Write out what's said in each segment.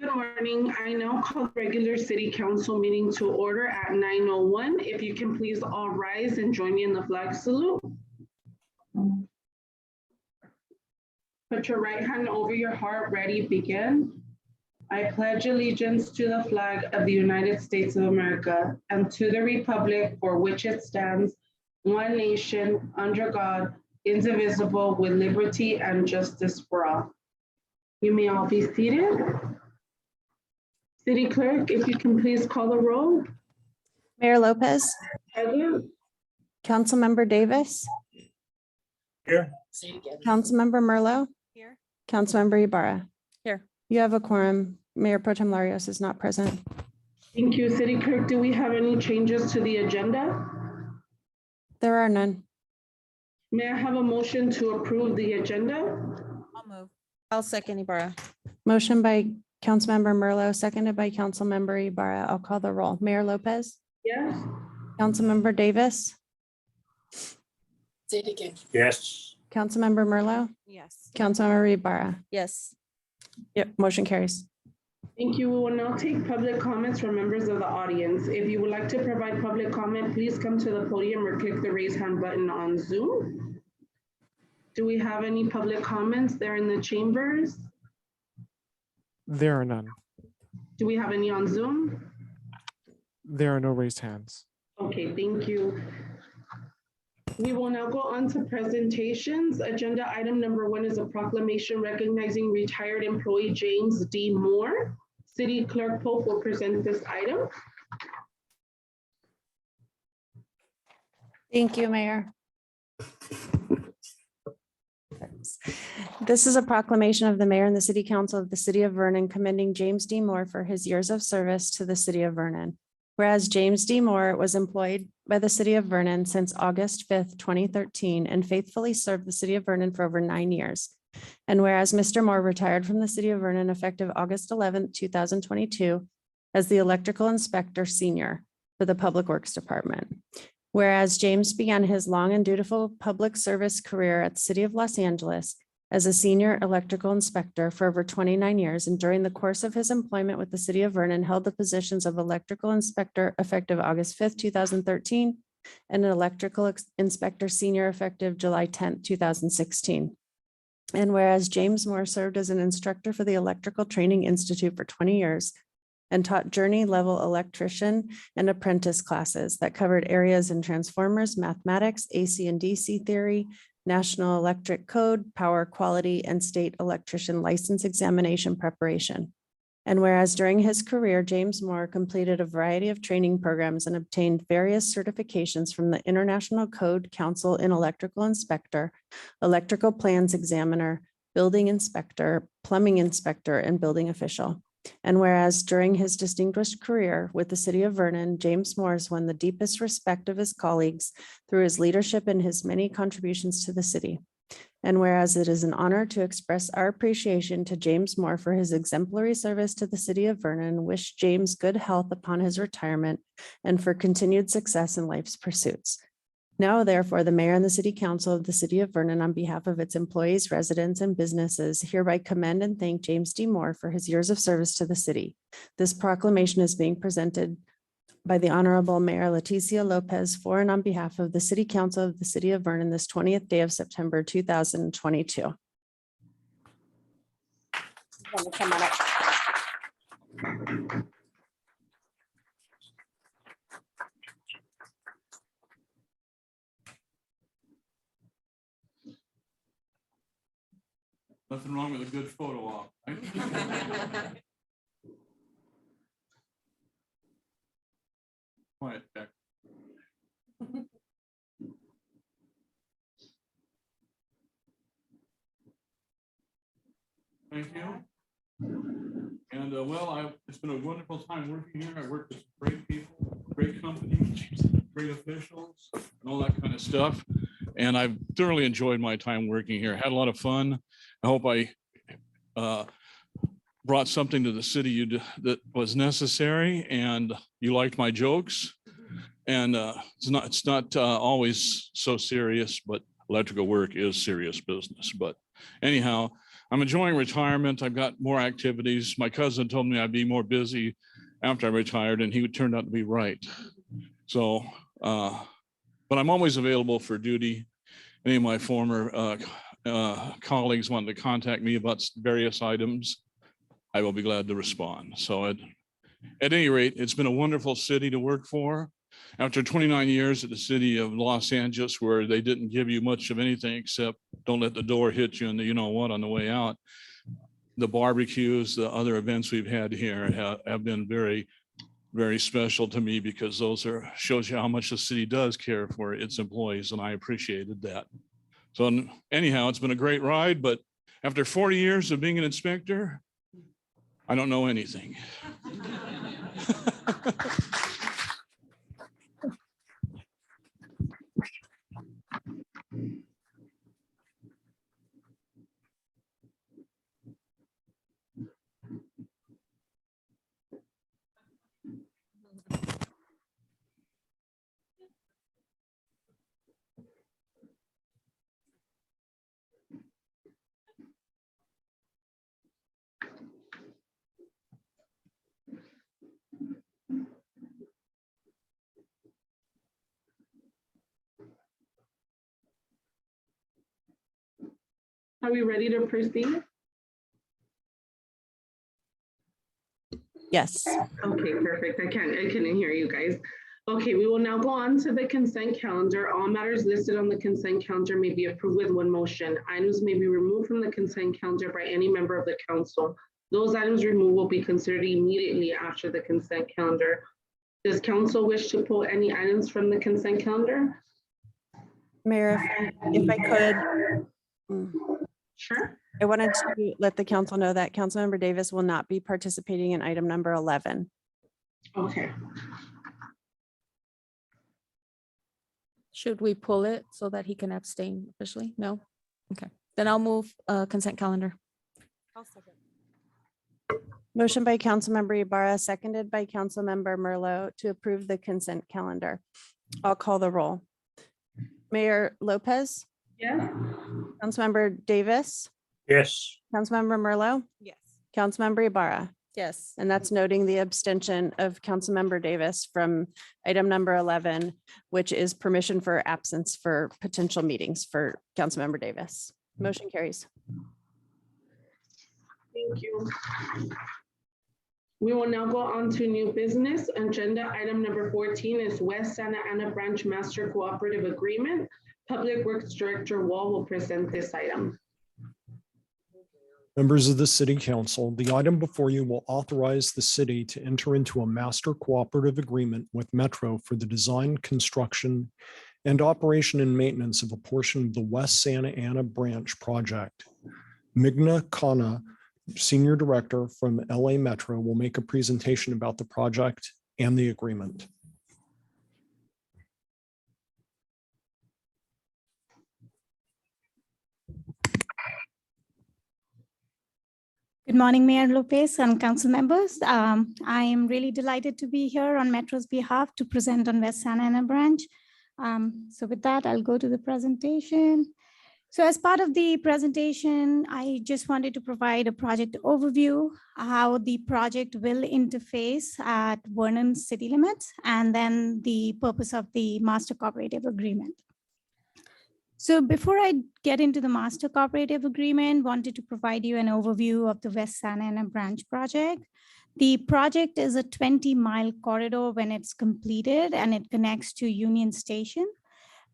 Good morning. I now call the regular city council meeting to order at 9:01. If you can please all rise and join me in the flag salute. Put your right hand over your heart, ready, begin. I pledge allegiance to the flag of the United States of America and to the republic for which it stands, one nation, under God, indivisible, with liberty and justice for all. You may all be seated. City Clerk, if you can please call the roll. Mayor Lopez, Present. Councilmember Davis, Here. Councilmember Merlo. Here. Councilmember Ibarra. Here. You have a quorum. Mayor Pro Tem Larios is not present. Thank you. City Clerk, do we have any changes to the agenda? There are none. May I have a motion to approve the agenda? I'll move. I'll second Ibarra. Motion by Councilmember Merlo, seconded by Councilmember Ibarra. I'll call the roll. Mayor Lopez, Yes. Councilmember Davis, Say it again. Yes. Councilmember Merlo, Yes. Councilmember Ibarra. Yes. Yep, motion carries. Thank you. We will now take public comments from members of the audience. If you would like to provide public comment, please come to the podium or click the raise hand button on Zoom. Do we have any public comments there in the chambers? There are none. Do we have any on Zoom? There are no raised hands. Okay, thank you. We will now go on to presentations. Agenda item number 1 is a proclamation recognizing retired employee James D. Moore. City Clerk Pope will present this item. Thank you, Mayor. This is a proclamation of the mayor and the city council of the city of Vernon commending James D. Moore for his years of service to the city of Vernon. Whereas James D. Moore was employed by the city of Vernon since August 5th, 2013, and faithfully served the city of Vernon for over 9 years. And whereas Mr. Moore retired from the city of Vernon effective August 11th, 2022, as the electrical inspector senior for the Public Works Department. Whereas James began his long and dutiful public service career at the City of Los Angeles as a senior electrical inspector for over 29 years, and during the course of his employment with the City of Vernon, held the positions of electrical inspector effective August 5th, 2013, and an electrical inspector senior effective July 10th, 2016. And whereas James Moore served as an instructor for the Electrical Training Institute for 20 years, and taught journey level electrician and apprentice classes that covered areas in transformers, mathematics, AC and DC theory, National Electric Code, power quality, and state electrician license examination preparation. And whereas during his career, James Moore completed a variety of training programs and obtained various certifications from the International Code Council in Electrical Inspector, Electrical Plans Examiner, Building Inspector, Plumbing Inspector, and Building Official. And whereas during his distinguished career with the city of Vernon, James Moore has won the deepest respect of his colleagues through his leadership and his many contributions to the city. And whereas it is an honor to express our appreciation to James Moore for his exemplary service to the city of Vernon, wish James good health upon his retirement and for continued success in life's pursuits. Now, therefore, the mayor and the city council of the city of Vernon, on behalf of its employees, residents, and businesses, hereby commend and thank James D. Moore for his years of service to the city. This proclamation is being presented by the Honorable Mayor Leticia Lopez for and on behalf of the city council of the city of Vernon this 20th day of September, 2022. Nothing wrong with a good photo op, right? Quiet back. Thank you. And well, it's been a wonderful time working here. I worked with great people, great companies, great officials, and all that kind of stuff. And I've thoroughly enjoyed my time working here. Had a lot of fun. I hope I brought something to the city that was necessary, and you liked my jokes. And it's not always so serious, but electrical work is serious business. But anyhow, I'm enjoying retirement. I've got more activities. My cousin told me I'd be more busy after I retired, and he turned out to be right. So, but I'm always available for duty. Any of my former colleagues wanted to contact me about various items, I will be glad to respond. So at any rate, it's been a wonderful city to work for. After 29 years at the city of Los Angeles, where they didn't give you much of anything except don't let the door hit you and the you know what on the way out, the barbecues, the other events we've had here have been very, very special to me, because those shows you how much the city does care for its employees, and I appreciated that. So anyhow, it's been a great ride, but after 40 years of being an inspector, I don't know anything. Are we ready to proceed? Yes. Okay, perfect. I couldn't hear you guys. Okay, we will now go on to the consent calendar. All matters listed on the consent calendar may be approved with one motion. Items may be removed from the consent calendar by any member of the council. Those items removed will be considered immediately after the consent calendar. Does council wish to pull any items from the consent calendar? Mayor, if I could, Sure. I wanted to let the council know that Councilmember Davis will not be participating in item number 11. Okay. Should we pull it so that he can abstain officially? No? Okay, then I'll move consent calendar. Motion by Councilmember Ibarra, seconded by Councilmember Merlot to approve the consent calendar. I'll call the roll. Mayor Lopez, Yes. Councilmember Davis, Yes. Councilmember Merlot, Yes. Councilmember Ibarra, Yes. and that's noting the abstention of Councilmember Davis from item number 11, which is permission for absence for potential meetings for Councilmember Davis. Motion carries. Thank you. We will now go on to new business. Agenda item number 14 is West Santa Ana Branch Master Cooperative Agreement. Public Works Director Wall will present this item. Members of the City Council, the item before you will authorize the city to enter into a master cooperative agreement with Metro for the design, construction, and operation and maintenance of a portion of the West Santa Ana Branch project. Migna Khanna, Senior Director from LA Metro, will make a presentation about the project and the agreement. Good morning, Mayor Lopez and council members. I am really delighted to be here on Metro's behalf to present on West Santa Ana Branch. So with that, I'll go to the presentation. So as part of the presentation, I just wanted to provide a project overview, how the project will interface at Vernon city limits, and then the purpose of the master cooperative agreement. So before I get into the master cooperative agreement, wanted to provide you an overview of the West Santa Ana Branch project. The project is a 20-mile corridor when it's completed, and it connects to Union Station.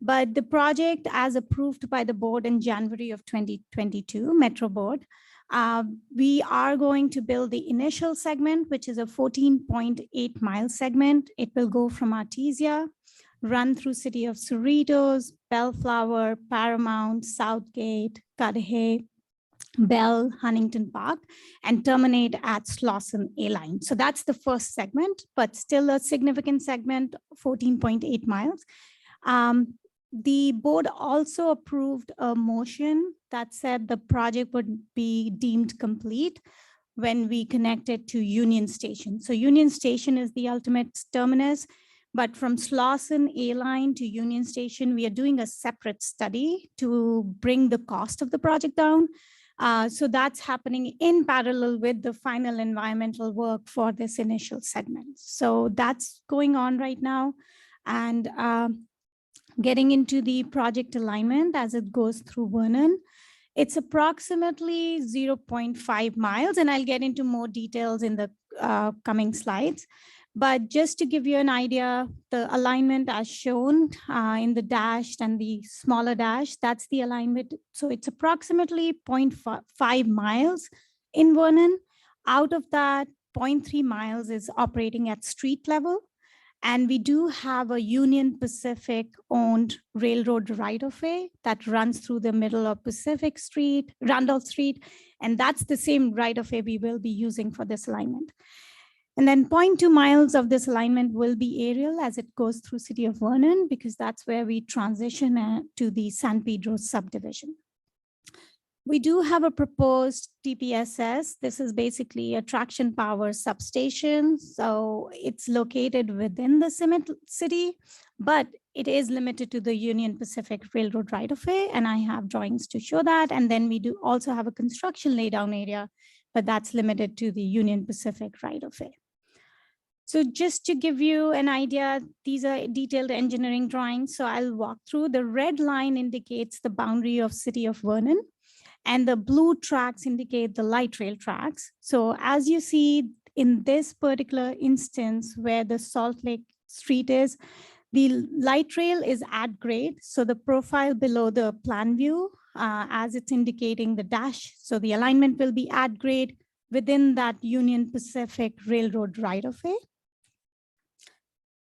But the project, as approved by the board in January of 2022, Metro Board, we are going to build the initial segment, which is a 14.8 mile segment. It will go from Artesia, run through city of Cerritos, Bellflower, Paramount, Southgate, Cudahy, Bell, Huntington Park, and terminate at Slauson A-Line. So that's the first segment, but still a significant segment, 14.8 miles. The board also approved a motion that said the project would be deemed complete when we connect it to Union Station. So Union Station is the ultimate terminus, but from Slauson A-Line to Union Station, we are doing a separate study to bring the cost of the project down. So that's happening in parallel with the final environmental work for this initial segment. So that's going on right now. And getting into the project alignment as it goes through Vernon, it's approximately 0.5 miles, and I'll get into more details in the coming slides. But just to give you an idea, the alignment as shown in the dashed and the smaller dash, that's the alignment. So it's approximately 0.5 miles in Vernon. Out of that, 0.3 miles is operating at street level. And we do have a Union Pacific owned railroad right-of-way that runs through the middle of Pacific Street, Randolph Street, and that's the same right-of-way we will be using for this alignment. And then 0.2 miles of this alignment will be aerial as it goes through City of Vernon, because that's where we transition to the San Pedro subdivision. We do have a proposed TPSS. This is basically a traction power substation. So it's located within the city, but it is limited to the Union Pacific Railroad right-of-way. And I have drawings to show that. And then we do also have a construction laydown area, but that's limited to the Union Pacific right-of-way. So just to give you an idea, these are detailed engineering drawings. So I'll walk through. The red line indicates the boundary of City of Vernon, and the blue tracks indicate the light rail tracks. So as you see in this particular instance where the Salt Lake Street is, the light rail is at grade. So the profile below the plan view, as it's indicating the dash. So the alignment will be at grade within that Union Pacific Railroad right-of-way.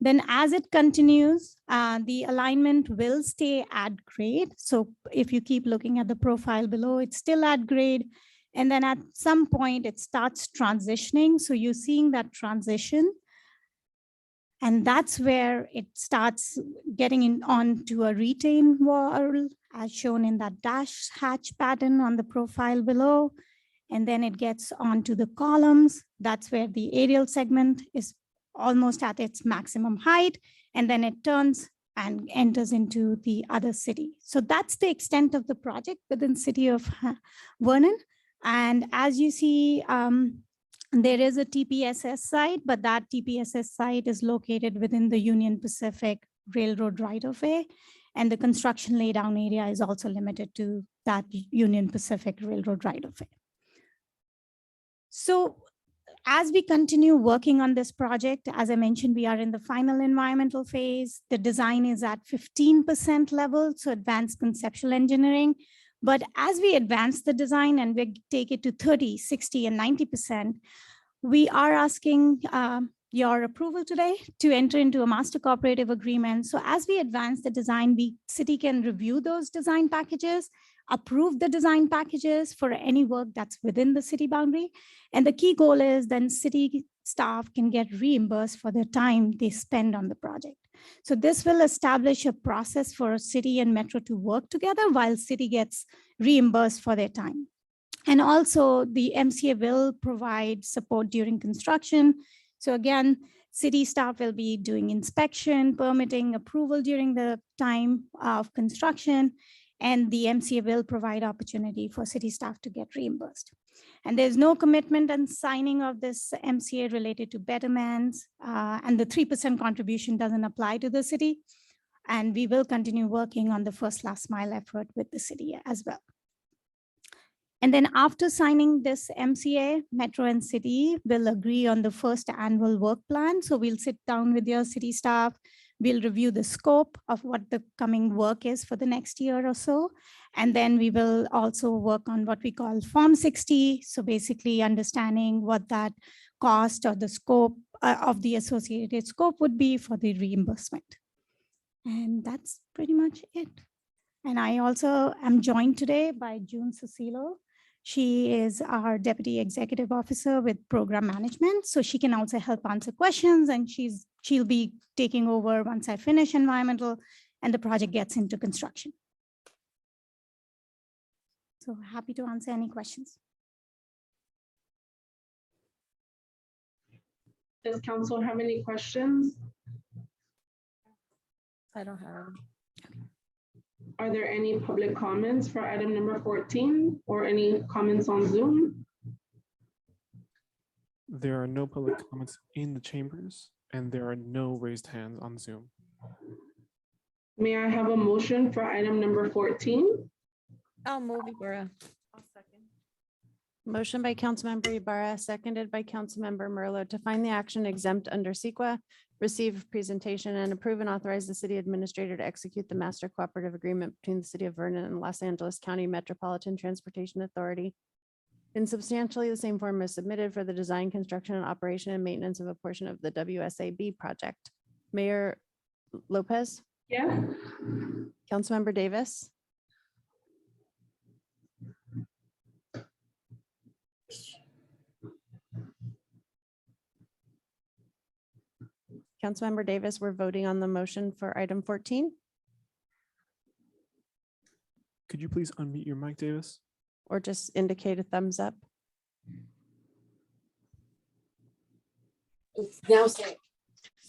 Then as it continues, the alignment will stay at grade. So if you keep looking at the profile below, it's still at grade. And then at some point it starts transitioning. So you're seeing that transition. And that's where it starts getting onto a retain wall, as shown in that dash hatch pattern on the profile below. And then it gets onto the columns. That's where the aerial segment is almost at its maximum height, and then it turns and enters into the other city. So that's the extent of the project within City of Vernon. And as you see, there is a TPSS site, but that TPSS site is located within the Union Pacific Railroad right-of-way, and the construction laydown area is also limited to that Union Pacific Railroad right-of-way. So as we continue working on this project, as I mentioned, we are in the final environmental phase. The design is at 15% level, so advanced conceptual engineering. But as we advance the design and we take it to 30, 60, and 90%, we are asking your approval today to enter into a master cooperative agreement. So as we advance the design, city can review those design packages, approve the design packages for any work that's within the city boundary. And the key goal is then city staff can get reimbursed for the time they spend on the project. So this will establish a process for city and Metro to work together while city gets reimbursed for their time. And also the MCA will provide support during construction. So again, city staff will be doing inspection, permitting, approval during the time of construction, and the MCA will provide opportunity for city staff to get reimbursed. And there's no commitment and signing of this MCA related to betterments, and the 3% contribution doesn't apply to the city. And we will continue working on the first last mile effort with the city as well. And then after signing this MCA, Metro and city will agree on the first annual work plan. So we'll sit down with your city staff. We'll review the scope of what the coming work is for the next year or so. And then we will also work on what we call Form 60. So basically understanding what that cost or the scope of the associated scope would be for the reimbursement. And that's pretty much it. And I also am joined today by June Cecilo. She is our Deputy Executive Officer with Program Management. So she can also help answer questions, and she'll be taking over once I finish environmental and the project gets into construction. So happy to answer any questions. Does council have any questions? I don't have any. Are there any public comments for item number 14 or any comments on Zoom? There are no public comments in the chambers, and there are no raised hands on Zoom. May I have a motion for item number 14? I'll move Ibarra. Motion by Councilmember Ibarra, seconded by Councilmember Merlo to find the action exempt under CEQA, receive presentation and approve and authorize the city administrator to execute the master cooperative agreement between the city of Vernon and Los Angeles County Metropolitan Transportation Authority in substantially the same form as submitted for the design, construction, and operation and maintenance of a portion of the WSAB project. Mayor Lopez, Yes. Councilmember Davis, Councilmember Davis, we're voting on the motion for item 14, Could you please unmute your mic, Davis? or just indicate a thumbs up. It's now saying,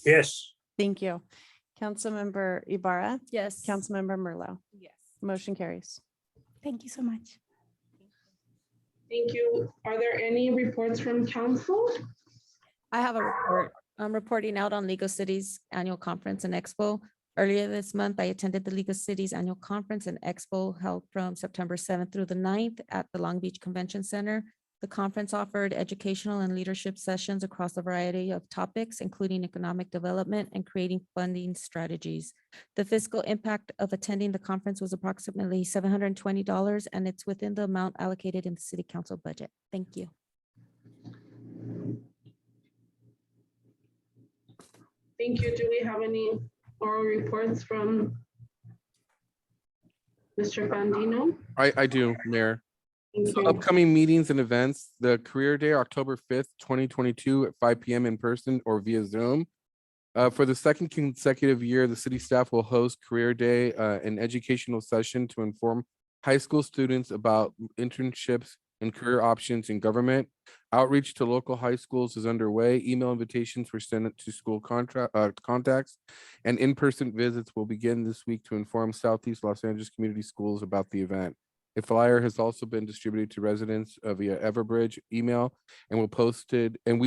Yes. Thank you. Councilmember Ibarra, Yes. Councilmember Merlo. yes. Motion carries. Thank you so much. Thank you. Are there any reports from council? I have a report. I'm reporting out on League of Cities Annual Conference and Expo. Earlier this month, I attended the League of Cities Annual Conference and Expo held from September 7th through the 9th at the Long Beach Convention Center. The conference offered educational and leadership sessions across a variety of topics, including economic development and creating funding strategies. The fiscal impact of attending the conference was approximately $720, and it's within the amount allocated in the city council budget. Thank you. Thank you. Do we have any oral reports from Mr. Bandino? I do, Mayor. Thank So you. upcoming meetings and events, the Career Day, October 5th, 2022 at 5 p.m. in person or via Zoom. For the second consecutive year, the city staff will host Career Day, an educational session to inform high school students about internships and career options in government. Outreach to local high schools is underway. Email invitations were sent to school contacts, and in-person visits will begin this week to inform Southeast Los Angeles community schools about the event. A flyer has also been distributed to residents via Everbridge email and we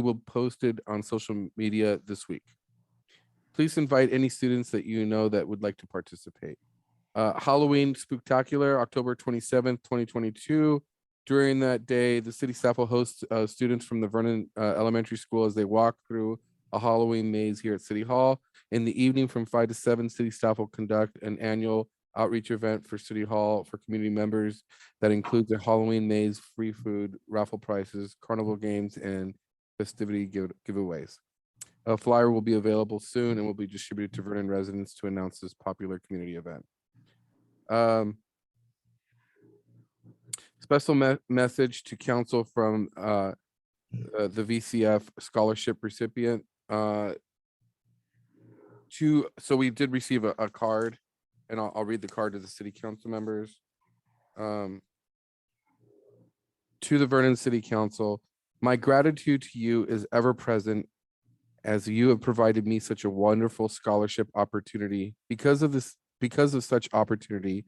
will post it on social media this week. Please invite any students that you know that would like to participate. Halloween Spooktacular, October 27th, 2022. During that day, the city staff will host students from the Vernon Elementary School as they walk through a Halloween maze here at City Hall. In the evening from 5 to 7, city staff will conduct an annual outreach event for City Hall for community members that includes a Halloween maze, free food, raffle prices, carnival games, and festivity giveaways. A flyer will be available soon and will be distributed to Vernon residents to announce this popular community event. Special message to council from the VCF scholarship recipient. So we did receive a card, and I'll read the card to the city council members. To the Vernon City Council, my gratitude to you is ever present as you have provided me such a wonderful scholarship opportunity. Because of such opportunity,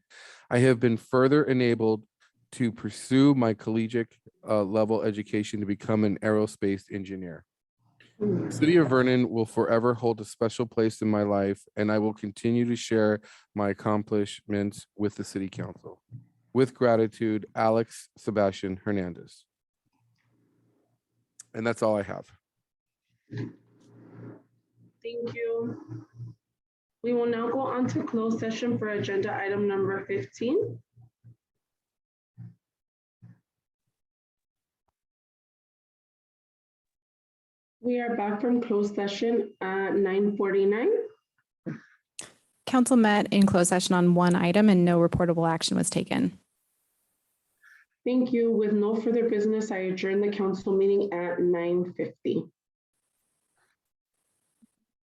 I have been further enabled to pursue my collegiate level education to become an aerospace engineer. The City of Vernon will forever hold a special place in my life, and I will continue to share my accomplishments with the City Council. With gratitude, Alex Sebastian Hernandez. And that's all I have. Thank you. We will now go on to closed session for agenda item number 15. We are back from closed session at 9:49. Council met in closed session on one item and no reportable action was taken. Thank you. With no further business, I adjourn the council meeting at 9:50.